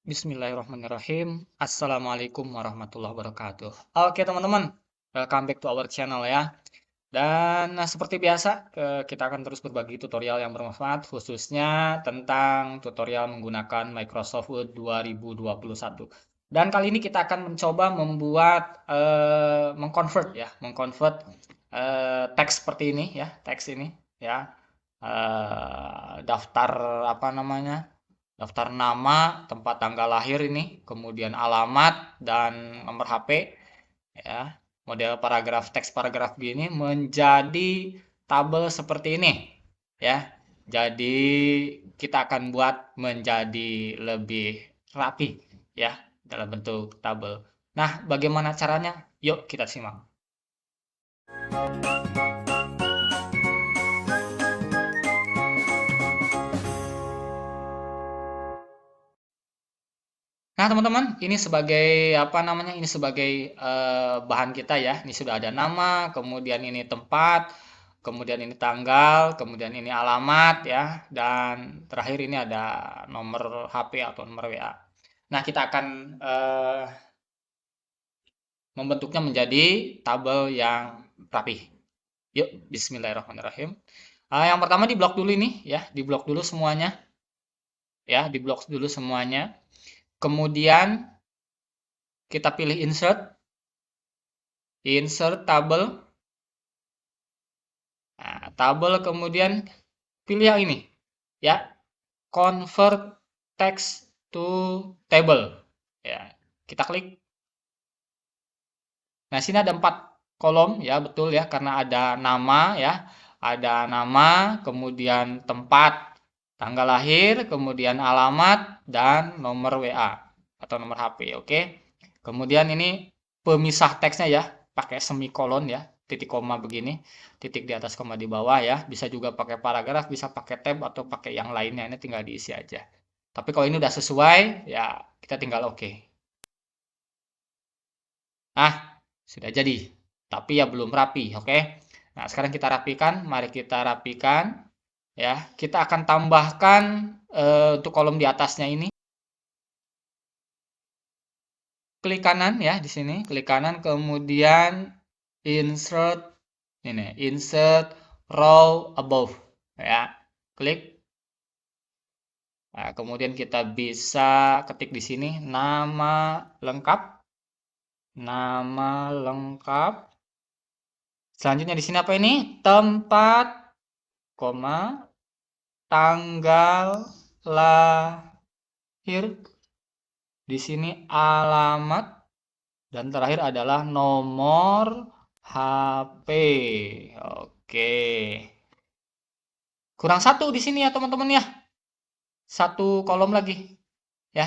Bismillahirrahmanirrahim. Assalamualaikum warahmatullahi wabarakatuh. Oke teman-teman, welcome back to our channel ya. Dan seperti biasa, kita akan terus berbagi tutorial yang bermanfaat, khususnya tentang tutorial menggunakan Microsoft Word 2021. Dan kali ini kita akan mencoba membuat, mengconvert teks seperti ini ya, teks ini ya, daftar apa namanya, daftar nama, tempat tanggal lahir ini, kemudian alamat dan nomor HP ya. Model paragraf teks paragraf gini menjadi tabel seperti ini ya. Jadi kita akan buat menjadi lebih rapi ya dalam bentuk tabel. Nah, bagaimana caranya? Yuk kita simak. Nah, teman-teman, ini sebagai apa namanya? Ini sebagai bahan kita ya. Ini sudah ada nama, kemudian ini tempat, kemudian ini tanggal, kemudian ini alamat ya, dan terakhir ini ada nomor HP atau nomor WA. Nah, kita akan membentuknya menjadi tabel yang rapi. Yuk, Bismillahirrahmanirrahim. Yang pertama di blok dulu ini ya, di blok dulu semuanya ya, di blok dulu semuanya. Kemudian kita pilih insert tabel. Nah, tabel kemudian pilih yang ini ya, convert text to table. Ya, kita klik. Nah, sini ada 4 kolom ya, betul ya, karena ada nama ya, ada nama, kemudian tempat, tanggal lahir, kemudian alamat dan nomor WA atau nomor HP, oke. Kemudian ini pemisah teksnya ya, pakai semikolon ya, titik koma begini, titik di atas koma di bawah ya. Bisa juga pakai paragraf, bisa pakai tab atau pakai yang lainnya, ini tinggal diisi aja. Tapi kalau ini udah sesuai, ya kita tinggal oke. Ah, sudah jadi. Tapi ya belum rapi, oke. Nah, sekarang kita rapikan, mari kita rapikan ya. Kita akan tambahkan untuk kolom di atasnya ini. Klik kanan ya di sini, klik kanan kemudian insert ini, insert row above ya. Klik. Nah, kemudian kita bisa ketik di sini nama lengkap. Nama lengkap. Selanjutnya di sini apa ini? Tempat, koma, tanggal lahir. Di sini alamat dan terakhir adalah nomor HP. Oke. Kurang satu di sini ya teman-teman ya. Satu kolom lagi ya.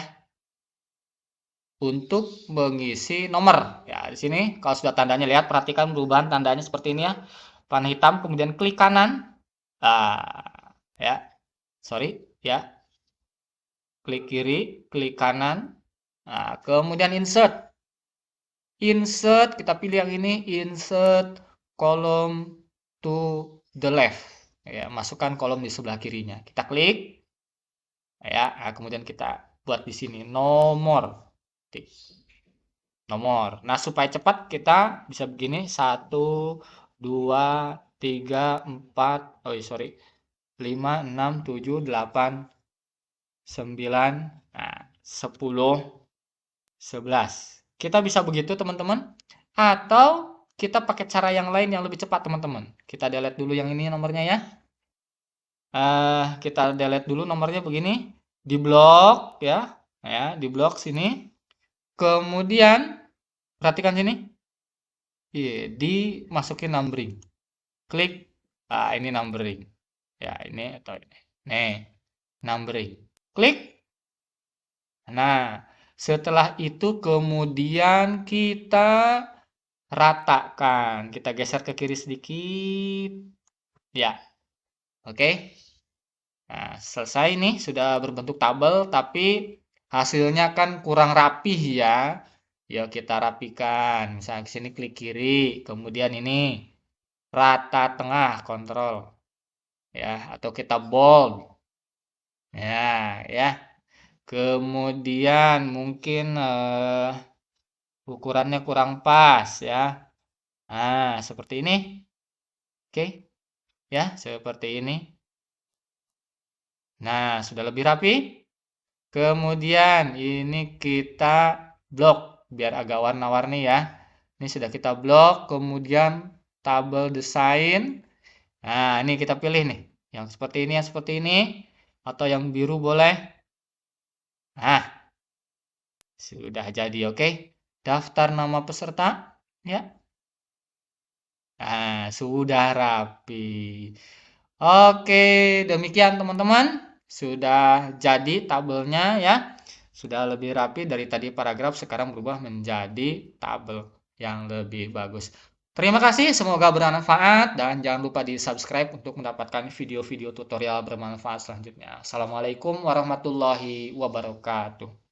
Untuk mengisi nomor. Ya, di sini kalau sudah tandanya lihat, perhatikan perubahan tandanya seperti ini ya. Panah hitam kemudian klik kanan. Nah, ya. Sorry ya. Klik kiri, klik kanan. Nah, kemudian insert. Insert, kita pilih yang ini, insert column to the left. Ya, masukkan kolom di sebelah kirinya. Kita klik. Ya, nah, kemudian kita buat di sini nomor. Nomor. Nah, supaya cepat kita bisa begini 1 2 3 4, oh sorry, 5 6 7 8 9, nah 10 11. Kita bisa begitu teman-teman, atau kita pakai cara yang lain yang lebih cepat teman-teman. Kita delete dulu yang ini nomornya ya. Kita delete dulu nomornya begini, di blok ya, di blok sini. Kemudian perhatikan sini, dimasukin numbering. Klik, ini numbering. Ya ini atau ini. Nih, numbering. Klik. Nah, setelah itu kemudian kita ratakan. Kita geser ke kiri sedikit. Ya, oke. Nah, selesai nih, sudah berbentuk tabel, tapi hasilnya kan kurang rapih ya. Yuk kita rapikan. Misalnya ke sini klik kiri, kemudian ini rata tengah, kontrol. Ya, atau kita bold. Ya, ya. Kemudian mungkin ukurannya kurang pas ya. Nah, seperti ini. Oke. Ya, seperti ini. Nah, sudah lebih rapi. Kemudian ini kita blok biar agak warna-warni ya. Ini sudah kita blok, kemudian tabel desain. Nah, ini kita pilih nih. Yang seperti ini, atau yang biru boleh. Nah, sudah jadi, oke. Daftar nama peserta, ya. Nah, sudah rapi. Oke, demikian teman-teman. Sudah jadi tabelnya ya. Sudah lebih rapi dari tadi paragraf, sekarang berubah menjadi tabel yang lebih bagus. Terima kasih, semoga bermanfaat dan jangan lupa di-subscribe untuk mendapatkan video-video tutorial bermanfaat selanjutnya. Assalamualaikum warahmatullahi wabarakatuh.